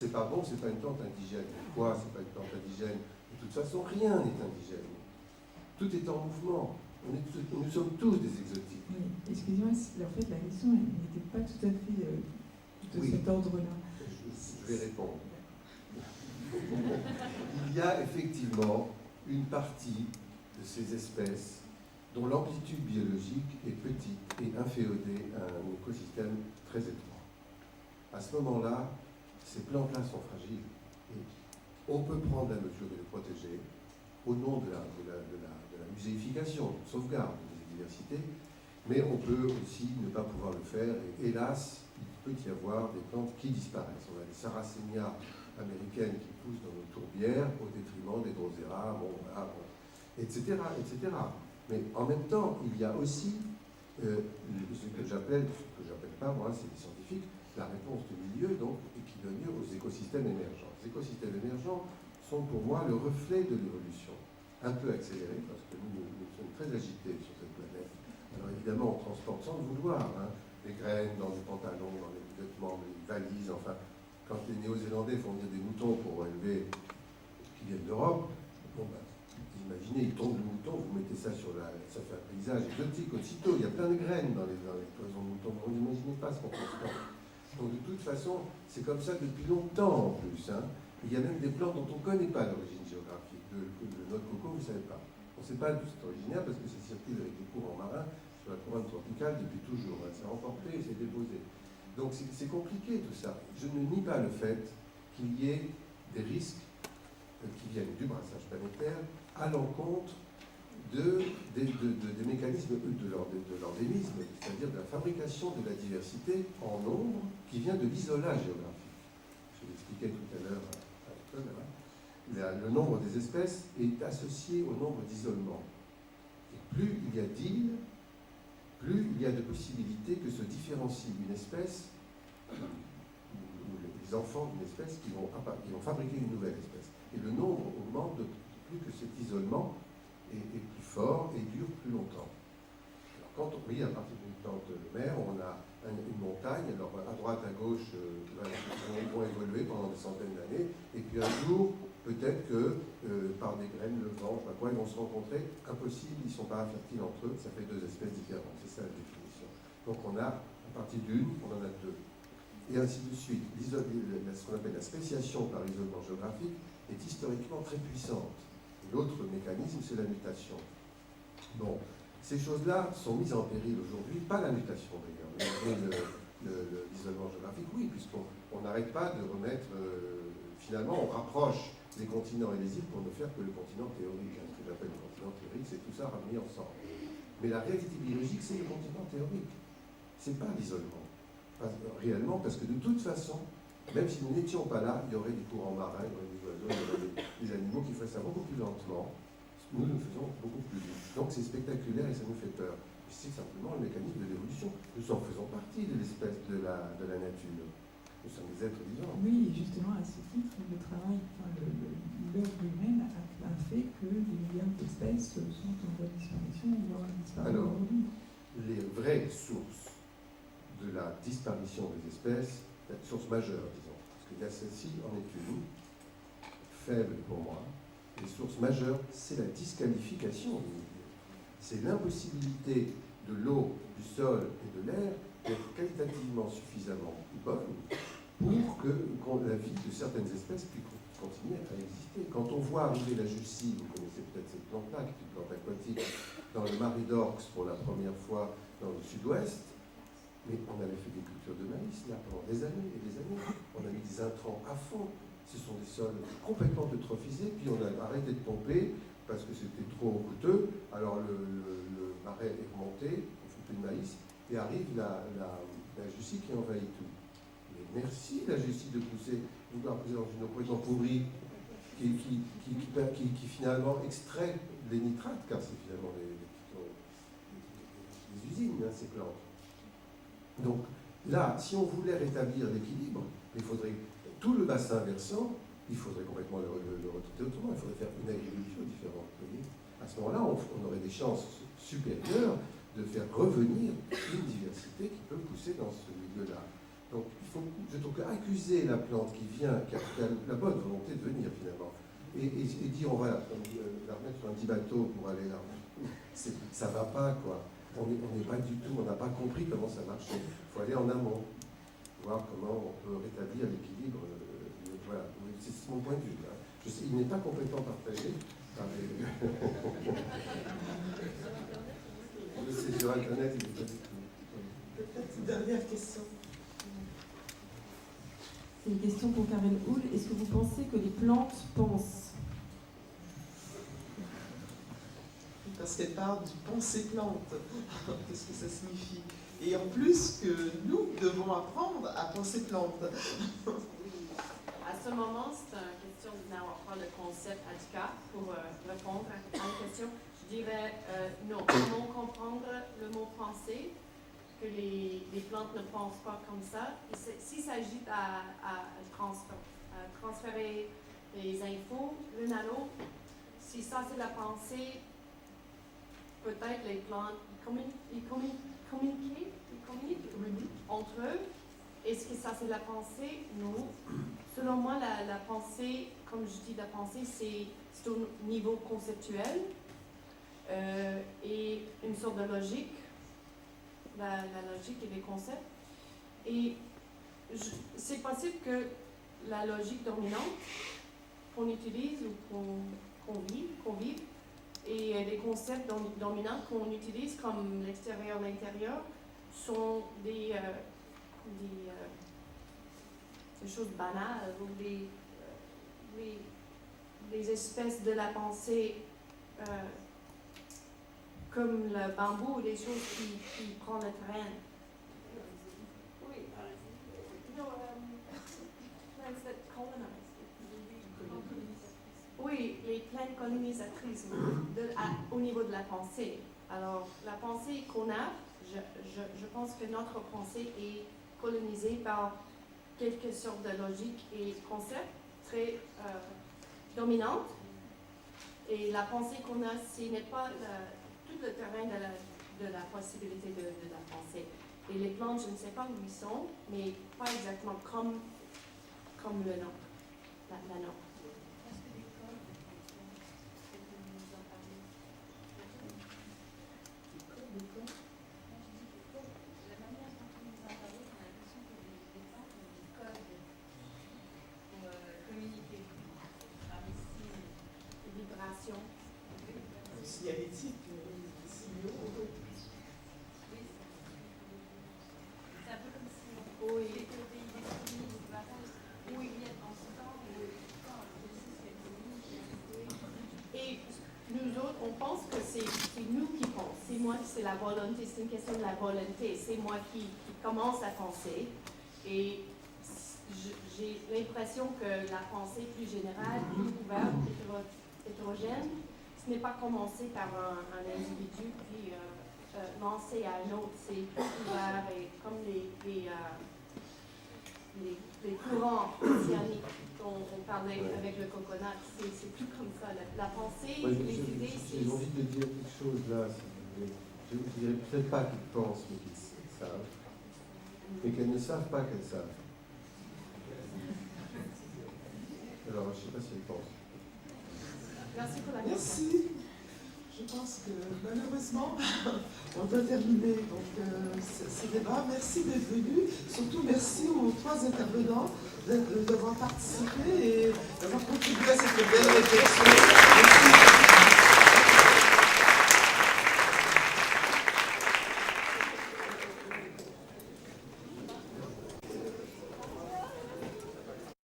c'est pas bon, c'est pas une plante indigène. Pourquoi c'est pas une plante indigène? De toute façon, rien n'est indigène. Tout est en mouvement. Nous sommes tous des exotiques. Oui, excusez-moi, en fait, la question n'était pas tout à fait de Oui. cet ordre-là. Je vais répondre. Il y a effectivement une partie de ces espèces dont l'amplitude biologique est petite et inféodée à un écosystème très étroit. À ce moment-là, ces plantes-là sont fragiles. Et on peut prendre la mesure de les protéger au nom de la muséification, de sauvegarde de la biodiversité, mais on peut aussi ne pas pouvoir le faire. Et hélas, il peut y avoir des plantes qui disparaissent. On a des Sarracenia américaines qui poussent dans nos tourbières au détriment des Drosera, etc., etc. Mais en même temps, il y a aussi ce que j'appelle pas moi, c'est des scientifiques, la réponse de milieu, donc, et qui donne lieu aux écosystèmes émergents. Les écosystèmes émergents sont pour moi le reflet de l'évolution, un peu accéléré, parce que nous sommes très agités sur cette planète. Alors évidemment, on transporte sans le vouloir, des graines dans des pantalons, dans les vêtements, des valises, enfin, quand les Néo-Zélandais font venir des moutons pour élever, qui viennent d'Europe, bon, imaginez, il tombe le mouton, vous mettez ça sur ça fait un paysage exotique aussitôt, il y a plein de graines dans les cloisons de moutons, vous n'imaginez pas ce qu'on transporte. Donc de toute façon, c'est comme ça depuis longtemps en plus. Il y a même des plantes dont on ne connaît pas l'origine géographique. De noix de coco, vous ne savez pas. On ne sait pas d'où c'est originaire parce que ça circule avec des courants marins sur la couronne tropicale depuis toujours. C'est emporté et c'est déposé. Donc c'est compliqué tout ça. Je ne nie pas le fait qu'il y ait des risques qui viennent du brassage planétaire à l'encontre des mécanismes de l'endémisme, c'est-à-dire de la fabrication de la diversité en nombre qui vient de l'isolage géographique. Je l'expliquais tout à l'heure le nombre des espèces est associé au nombre d'isolements. Et plus il y a d'îles, plus il y a de possibilités que se différencie une espèce, ou les enfants d'une espèce qui vont fabriquer une nouvelle espèce. Et le nombre augmente de plus que cet isolement est plus fort et dure plus longtemps. Alors quand on à partir d'une plante mère, on a une montagne, alors à droite, à gauche, vont évoluer pendant des centaines d'années, et puis un jour, peut-être que par des graines, le vent, je sais pas quoi, ils vont se rencontrer, impossible, ils ne sont pas fertiles entre eux, ça fait deux espèces différentes, c'est ça la définition. Donc on a, à partir d'une, on en a deux. Et ainsi de suite. Ce qu'on appelle la spéciation par isolement géographique est historiquement très puissante. L'autre mécanisme, c'est la mutation. Bon, ces choses-là sont mises en péril aujourd'hui, pas la mutation d'ailleurs, mais l'isolement géographique, oui, puisqu'on n'arrête pas de remettre, finalement, on rapproche les continents et les îles pour ne faire que le continent théorique. Ce que j'appelle le continent théorique, c'est tout ça ramené ensemble. Mais la réalité biologique, c'est le continent théorique. C'est pas l'isolement. Réellement, parce que de toute façon, même si nous n'étions pas là, il y aurait des courants marins, il y aurait des oiseaux, il y aurait des animaux qui feraient ça beaucoup plus lentement. Nous le faisons beaucoup plus vite. Donc c'est spectaculaire et ça nous fait peur. C'est simplement le mécanisme de l'évolution. Nous en faisons partie de l'espèce de la nature. Nous sommes des êtres vivants. Oui, justement, à ce titre, le travail, l'œuvre humaine a fait que des milliards d'espèces sont en voie de disparition ou voire disparu aujourd'hui. Les vraies sources de la disparition des espèces, la source majeure, disons, parce qu'il y a celle-ci en est une, faible pour moi. Les sources majeures, c'est la disqualification du milieu. C'est l'impossibilité de l'eau, du sol et de l'air d'être qualitativement suffisamment bonne pour que la vie de certaines espèces puisse continuer à exister. Quand on voit arriver la Jussie, vous connaissez peut-être cette plante-là, qui est une plante aquatique, dans le marais d'Orx pour la première fois dans le sud-ouest, mais on avait fait des cultures de maïs là pendant des années et des années. On a mis des intrants à fond. Ce sont des sols complètement eutrophisés, puis on a arrêté de pomper parce que c'était trop coûteux. Alors le marais est remonté, on ne fait plus de maïs, et arrive la Jussie qui envahit tout. Mais merci la Jussie de pousser, vous la pousser dans une eau complètement pourrie, qui finalement extrait les nitrates, car c'est finalement les usines, ces plantes. Donc là, si on voulait rétablir l'équilibre, il faudrait tout le bassin versant, il faudrait complètement le retraiter autrement, il faudrait faire une agriculture différente. Vous voyez, à ce moment-là, on aurait des chances supérieures de faire revenir une diversité qui peut pousser dans ce milieu-là. Donc, je trouve qu'accuser la plante qui vient, qui a la bonne volonté de venir finalement, et dire on va la remettre sur un petit bateau pour aller là, ça va pas quoi. On n'est pas du tout, on n'a pas compris comment ça marchait. Il faut aller en amont, voir comment on peut rétablir l'équilibre. Voilà, c'est mon point de vue. Hein. Je sais, il n'est pas complètement partagé. C'est sur Internet, il n'est pas du tout. Peut-être une dernière question. C'est une question pour Karen Houle. Est-ce que vous pensez que les plantes pensent? Parce qu'elle parle du penser plante. Qu'est-ce que ça signifie? Et en plus que nous devons apprendre à penser plante. À ce moment, c'est une question de n'avoir pas le concept en tout cas pour répondre à la question. Je dirais non. Comment comprendre le mot penser, que les plantes ne pensent pas comme ça. S'il s'agit à transférer les infos l'une à l'autre, si ça c'est la pensée, peut-être les plantes communiquent entre eux. Est-ce que ça c'est la pensée? Non. Selon moi, la pensée, comme je dis, la pensée c'est au niveau conceptuel et une sorte de logique, la logique et les concepts. Et c'est possible que la logique dominante qu'on utilise ou qu'on vive, et les concepts dominants qu'on utilise comme l'extérieur, l'intérieur, sont des choses banales ou des espèces de la pensée comme le bambou, des choses qui prennent le terrain. Oui. No, plants that colonize. Oui, les plantes colonisatrices au niveau de la pensée. Alors, la pensée qu'on a, je pense que notre pensée est colonisée par quelque sorte de logique et concept très dominante. Et la pensée qu'on a, ce n'est pas tout le terrain de la possibilité de la pensée. Et les plantes, je ne sais pas où ils sont, mais pas exactement comme le nôtre, la nôtre. Signalétique, signaux. C'est un peu comme si oui. Les oui. Et nous autres, on pense que c'est nous qui pensons. C'est moi, c'est la volonté, c'est une question de la volonté. C'est moi qui commence à penser. Et j'ai l'impression que la pensée plus générale, plus ouverte, hétérogène, ce n'est pas commencé par un individu puis lancé à un autre. C'est plus ouvert et comme les courants océaniques dont on parlait avec le coconut, c'est plus comme ça. La pensée, les idées, c'est... J'ai envie de dire quelque chose là. Je ne dirais peut-être pas qu'ils pensent, mais qu'ils savent. Mais qu'elles ne savent pas qu'elles savent. Alors, je ne sais pas si elles pensent. Merci pour la question. Merci. Je pense que malheureusement, on doit terminer donc, ce débat. Merci d'être venu. Surtout, merci aux trois intervenants d'avoir participé et d'avoir contribué à cette belle réflexion.